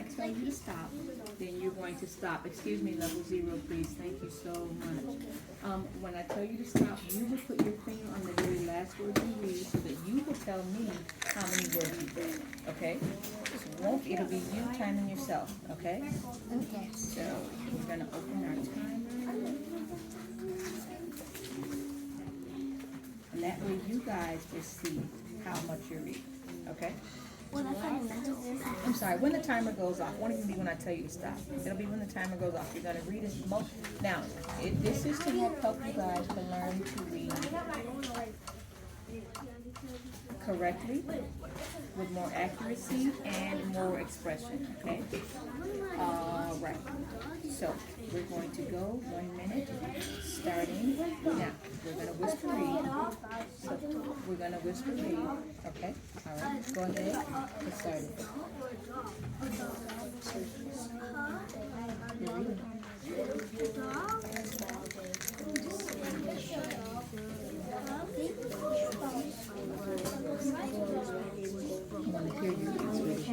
I tell you to stop, then you're going to stop. Excuse me, level 0, please. Thank you so much. When I tell you to stop, you will put your finger on the very last word you read so that you will tell me how many words you read. Okay? It'll be you timing yourself. Okay? Okay. So we're gonna open our timer. And that way you guys will see how much you're reading. Okay? I'm sorry, when the timer goes off, won't even be when I tell you to stop. It'll be when the timer goes off. You're gonna read as much. Now, this is to help you guys to learn to read correctly, with more accuracy and more expression, okay? All right. So, we're going to go 1 minute, starting now. We're going to whisper read. So, we're going to whisper read, okay? All right, go ahead. Get started. You're reading. I want to hear you read, sweetie.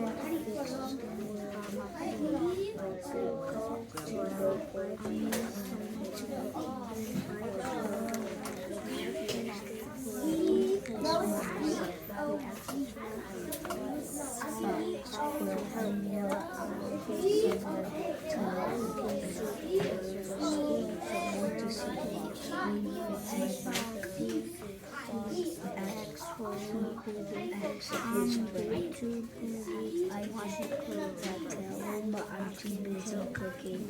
I want to close that tail, but I'm too busy cooking.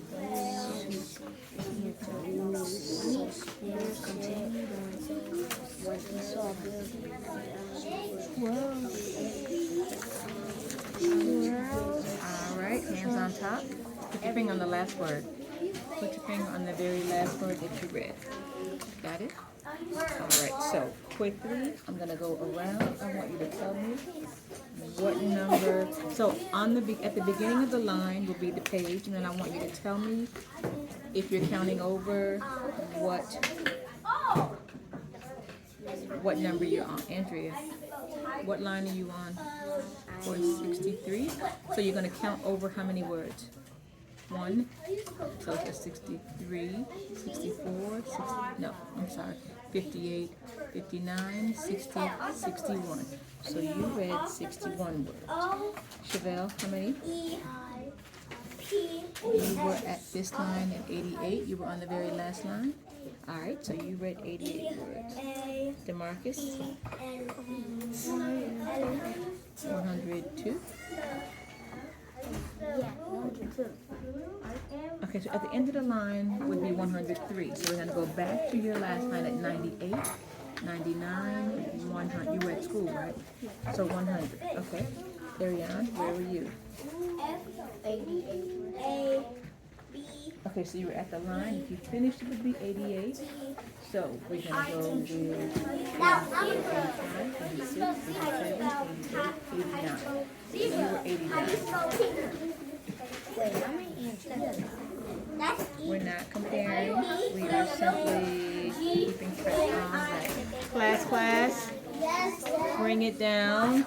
What we saw. All right, hands on top. Put your finger on the last word. Put your finger on the very last word that you read. Got it? All right, so quickly, I'm going to go around. I want you to tell me what number. So at the beginning of the line will be the page, and then I want you to tell me if you're counting over what number you're on. Andrea, what line are you on? 463. So you're going to count over how many words? 1. So it's 63, 64, 60, no, I'm sorry, 58, 59, 60, 61. So you read 61 words. Chevelle, how many? You were at this line at 88. You were on the very last line. All right, so you read 88 words. DeMarcus? 102. Okay, so at the end of the line would be 103. So we're going to go back to your last line at 98, 99, 100. You were at school, right? So 100. Okay. Ariane, where were you? 88. Okay, so you were at the line. If you finished, it would be 88. So we're going to go with 85, 86, 87, 88, 89. So you were 89. We're not comparing. We are simply keeping track on that. Class. Bring it down.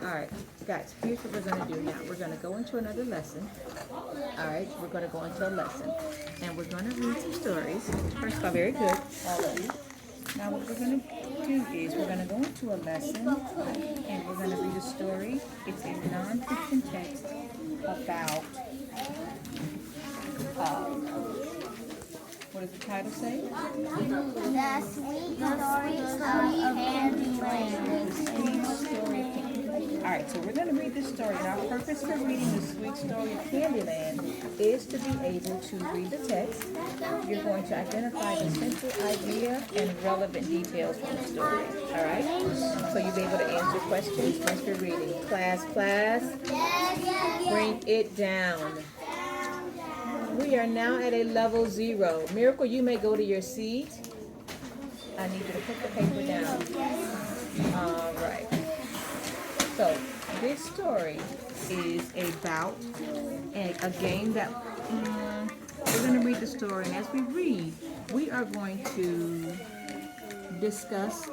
All right, guys, here's what we're going to do now. We're going to go into another lesson. All right, we're going to go into a lesson. And we're going to read some stories. First of all, very good, all of you. Now what we're going to do is we're going to go into a lesson and we're going to read a story. It's a non-fiction text about, what does the title say? The Sweet Story of Candyland. All right, so we're going to read this story. And our purpose for reading the Sweet Story of Candyland is to be able to read the text. You're going to identify the central idea and relevant details from the story. All right? So you'll be able to answer questions once you're reading. Class, bring it down. We are now at a level 0. Miracle, you may go to your seat. I need you to put the paper down. All right. So this story is about a game that we're going to read the story, and as we read, we are going to discuss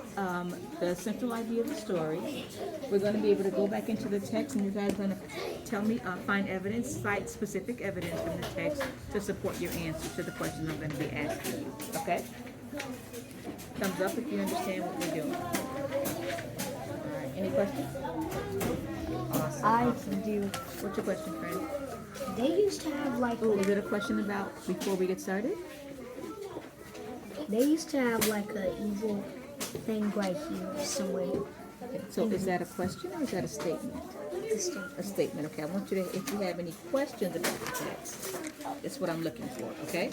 the central idea of the story. We're going to be able to go back into the text, and you guys are going to tell me, find evidence, cite specific evidence from the text to support your answer to the questions I'm going to be asking you. Okay? Thumbs up if you understand what we're doing. All right. Any questions? Awesome. I Awesome. can do. What's your question, friend? They used to have like Oh, is it a question about before we get started? they used to have like an evil thing right here somewhere. Okay. So is that a question or is that a statement? This thing. A statement. Okay. I want you to, if you have any questions about the text, that's what I'm looking for. Okay.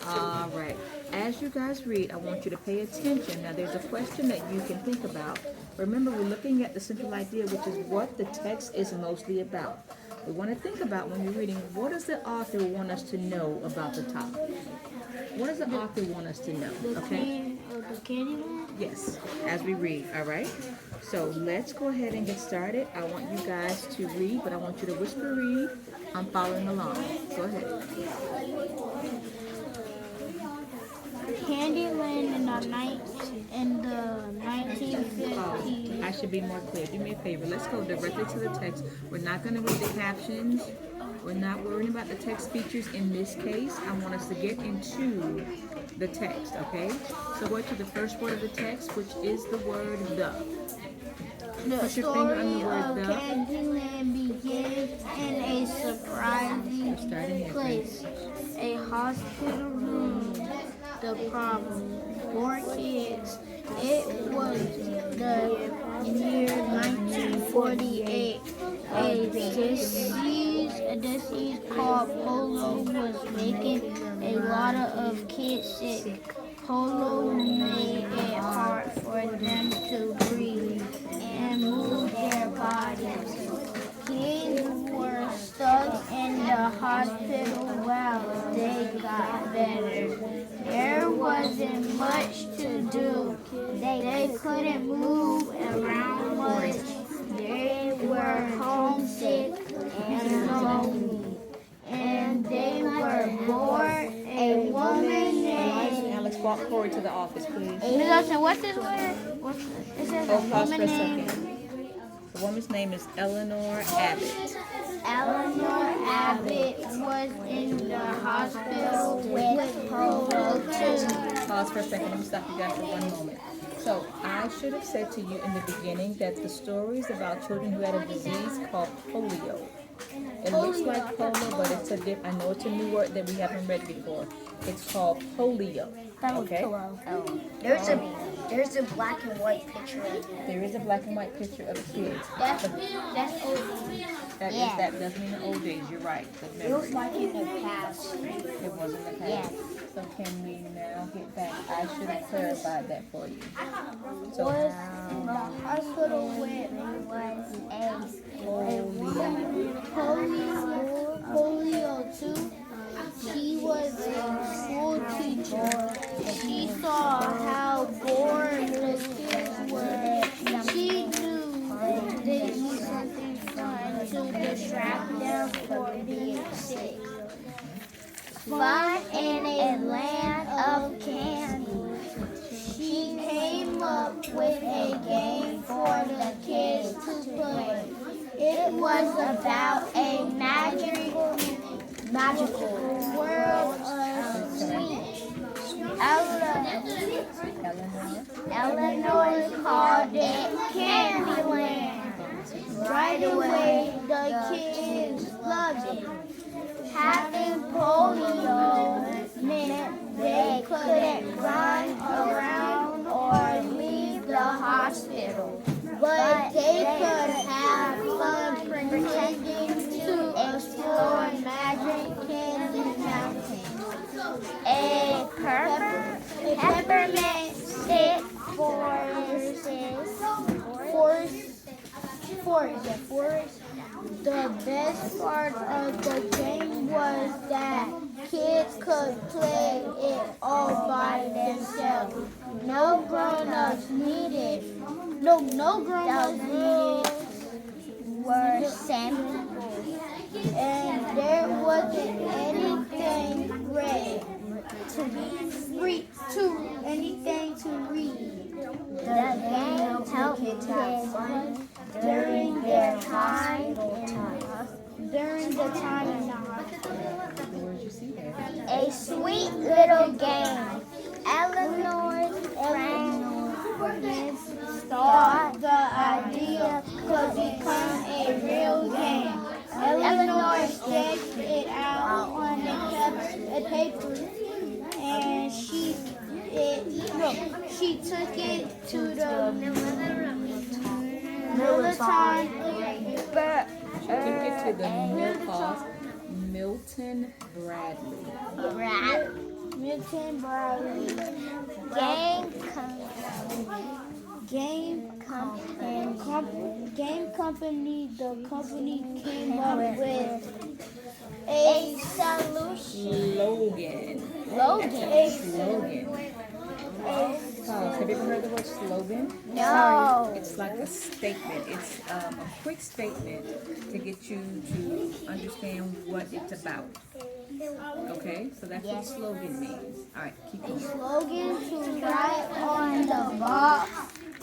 All right. As you guys read, I want you to pay attention. Now, there's a question that you can think about. Remember, we're looking at the central idea, which is what the text is mostly about. We want to think about when you're reading, what does the author want us to know about the topic? What does the author want us to know? Okay? The Candyman? Yes, as we read, all right? So let's go ahead and get started. I want you guys to read, but I want you to whisper read. I'm following along. Go ahead. Candyland in the 1950s. Oh, I should be more clear. Do me a favor. Let's go directly to the text. We're not going to read the captions. We're not worrying about the text features in this case. I want us to get into the text, okay? So go to the first word of the text, which is the word the. The Put your finger on the story word of the. Candyland begins in a surprising Starting here, place, a hospital room. The problem, 4 kids. It was the year 1948. A disease called polio was making a lot of kids sick. Polio made it hard for them to breathe and move their bodies. Kids were stuck in the hospital while they got better. There wasn't much to do. They couldn't move around much. They were homesick and lonely. And they were bored. A woman named... Alex, walk forward to the office, please. Ms. Austin, what's this word? It says Oh, a pause for woman a named... second. The woman's name is Eleanor Abbott. Eleanor Abbott was in the hospital with polio too. Pause for a second. Let me stop you guys for one moment. So I should have said to you in the beginning that the story is about children who had a disease called polio. It looks like polio, but it's I know it's a new word that we haven't read before. It's called polio. Okay? There's a black and white picture of it. There is a black and white picture of kids. That's old. That does mean the old days. You're right. The It was memory. like in the past. It wasn't the past. Yes. So can we now get back? I should have clarified that for you. So Was in the hospital with polio too. She was a school teacher. She saw how bored the kids were. She knew they need something fun to distract them from being sick. Fun in a land of candy. She came up with a game for the kids to play. It was about a magical world of sweets. Eleanor called it Candyland. Right away, the kids loved it. Having polio meant they couldn't run around or leave the hospital, but they could have fun pretending to explore Magic Candy Mountain. A peppermint stick forest. The best part of the game was that kids could play it all by themselves. No grown-ups needed. No grown-ups needed were samples. And there wasn't anything red to read a time in the heart. Where did you see that? A sweet little game. Eleanor's friend thought the idea could become a real game. Eleanor sketched it out on a paper, and she took it to the Milton. She took it to the Milton Bradley. Milton Bradley game company. The company came up with a Slogan. Slogan. Have you ever heard the word slogan? No. It's like a statement. It's a quick statement to get you to understand what it's about. Okay, so that's what slogan means. All right, keep going. Slogan to write on the box.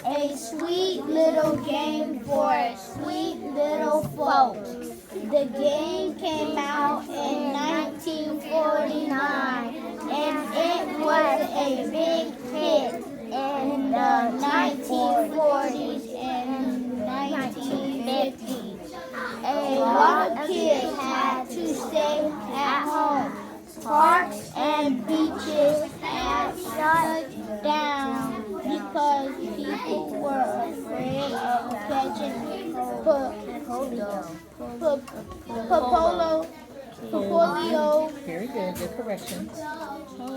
A sweet little game for sweet little folks. The game came out in 1949, and it was a big hit in the 1940s and 1950s. A lot of kids had to stay at home. Parks and beaches had shut down because people were afraid of catching polio. Very good. Good corrections.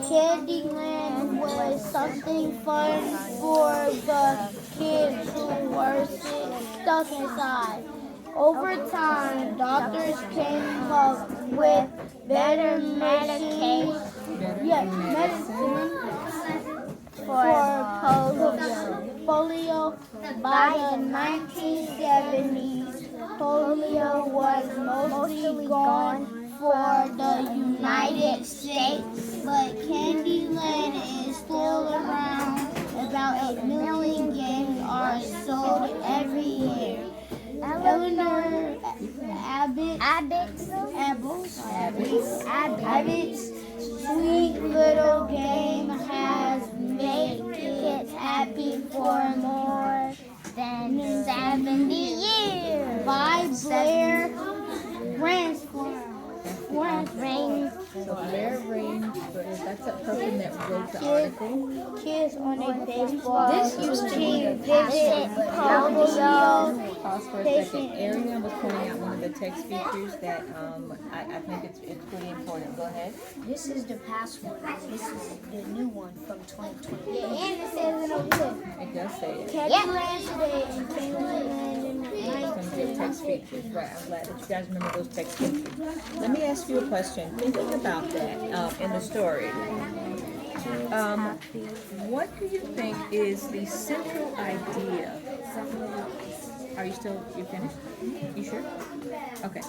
Candyland was something fun for the kids who were stuck inside. Over time, doctors came up with better medicine for polio. By the 1970s, polio was mostly gone for the United States, but Candyland is still around. About 8 million games are sold every year. Eleanor Abbott's sweet little game has made kids happy for more than 70 years. By Blair Ransford. So Blair Ransford, that's a person that wrote the article. Kids on a baseball team visit polio. Pause for a second. Ariana was pointing out one of the text features that I think it's pretty important. Go ahead. This is the past one. This is the new one from 2020. Yeah, and it says it over here. It does say it. Candyland today and Candyland in the Some good text features. Right. I'm glad that you guys remember those text features. Let me ask you a question. Thinking about that in the story, what do you think is the central idea? Are you finished? You sure? Okay.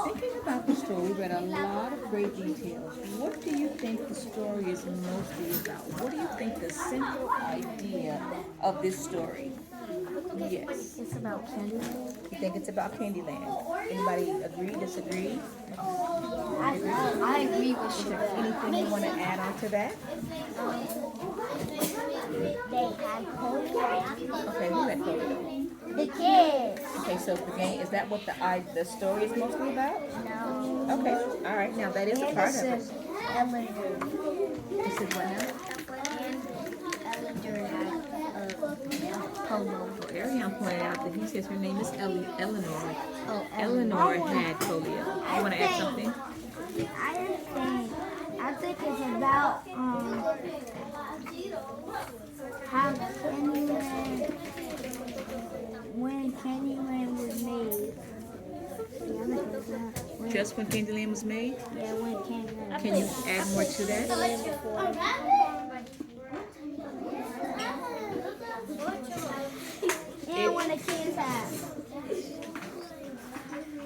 Thinking about the story, we read a lot of great details. What do you think the story is mostly about? What do you think the central idea of this story? Yes. It's about Candyland. You think it's about Candyland? Anybody agree, disagree? I agree with Is you. there anything you want to add on to that? They had polio. Okay, who had polio? The kids. Okay, so the game, is that what the story is mostly about? No. Okay, all right, now that is a part of it. Eleanor. This is what now? Eleanor had polio. Well, Ariane pointed out that he says her name is Eleanor. Oh, Eleanor had polio. You want to add something? I think it's about how Candyland, when Candyland was made. Just when Candyland was made? Yeah, when Candyland. Can you add more to that? And when the kids had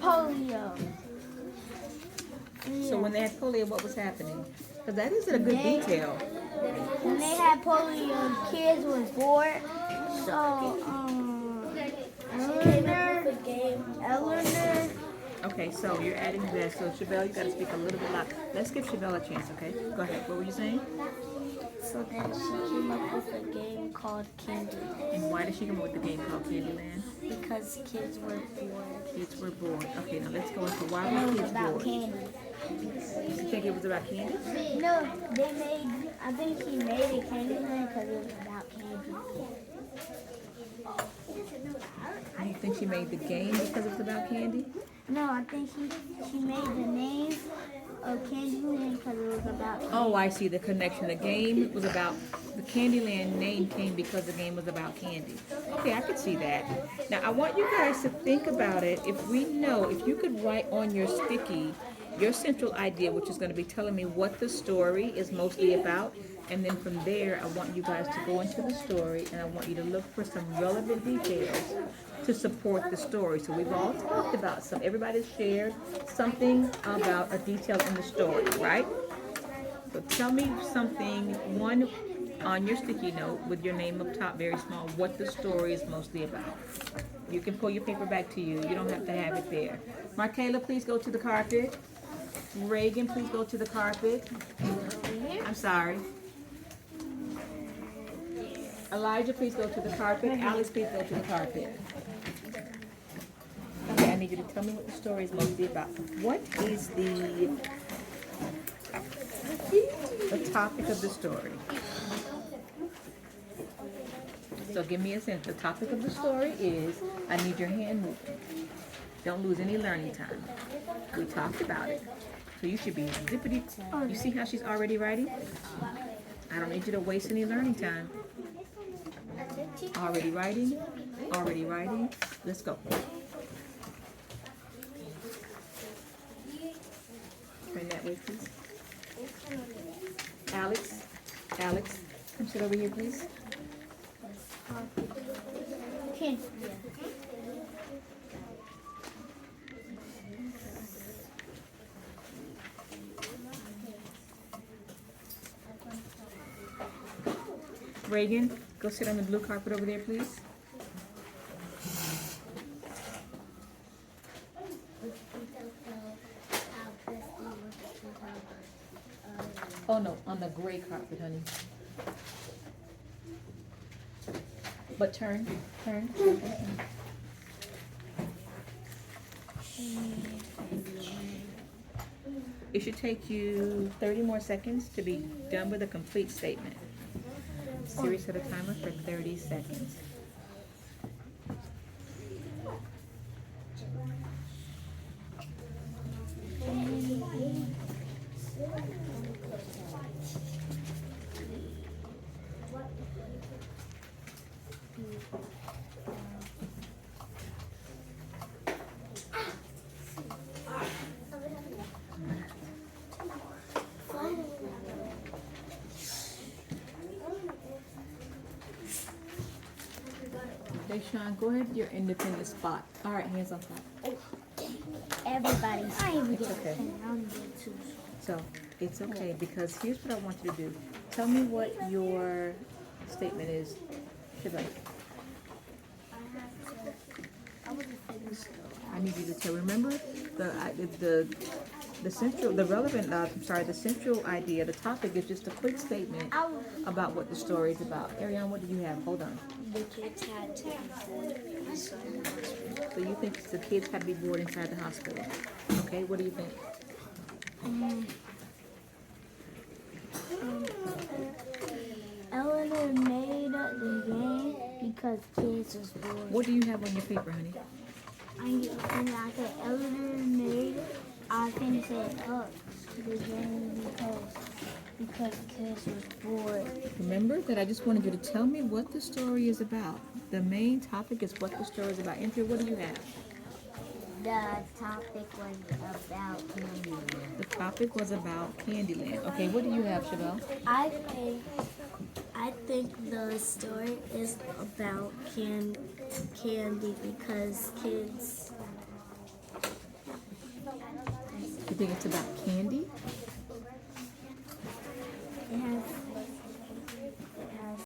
polio. So when they had polio, what was happening? Because that is a good detail. When they had polio, kids was bored. So, Eleanor Okay, so you're adding this. So Chevelle, you gotta speak a little bit loud. Let's give Chevelle a chance, okay? Go ahead. What were you saying? So then she came up with a game called Candyland And why did she come up with the game called Candyland? because kids were bored. Kids were bored. Okay, now let's go into why And it were was kids about bored? candy. You think it was about candy? No, they made, I think he made it Candyland because it was about candy. Do you think she made the game because it was about candy? No, I think he made the name of Candyland because it was about candy. Oh, I see the connection. The game was about, the Candyland name came because the game was about candy. Okay, I could see that. Now, I want you guys to think about it. If you could write on your sticky your central idea, which is going to be telling me what the story is mostly about. And then from there, I want you guys to go into the story and I want you to look for some relevant details to support the story. So we've all talked about some, everybody's shared something about a detail in the story, right? So tell me something, one on your sticky note with your name up top, very small, what the story is mostly about. You can pull your paper back to you. You don't have to have it there. Markayla, please go to the carpet. Reagan, please go to the carpet. I'm sorry. Elijah, please go to the carpet. Alex, please go to the carpet. Okay, I need you to tell me what the story is mostly about. What is the topic of the story? So give me a sense. The topic of the story is, I need your hand moving. Don't lose any learning time. We talked about it. So you should be zippity. You see how she's already writing? I don't need you to waste any learning time. Already writing? Already writing? Let's go. Turn that way, please. Alex, come sit over here, please. Candy. Reagan, go sit on the blue carpet over there, please. Oh no, on the gray carpet, honey. But turn. It should take you 30 more seconds to be done with a complete statement. Siri set a timer for 30 seconds. Deshaun, go ahead to your independent spot. All right, hands on top. Everybody's. I even It's get okay. I don't get too. So, it's okay, because here's what I want you to do. Tell me what your statement is. Shabelle. I need you to tell, remember, the central idea, the topic is just a quick statement about what the story is about. Ariane, what do you have? Hold on. The kids had to be bored inside the hospital. So you think the kids had to be bored inside the hospital? Okay, what do you think? Eleanor made the game because kids was bored. What do you have on your paper, honey? And I said Eleanor made. I finished it up the game because kids was bored. Remember that I just wanted you to tell me what the story is about. The main topic is what the story is about. Andrea, what do you have? The topic was about Candyland. The topic was about Candyland. Okay, what do you have, Chevelle? I think the story is about candy because kids. You think it's about candy? It has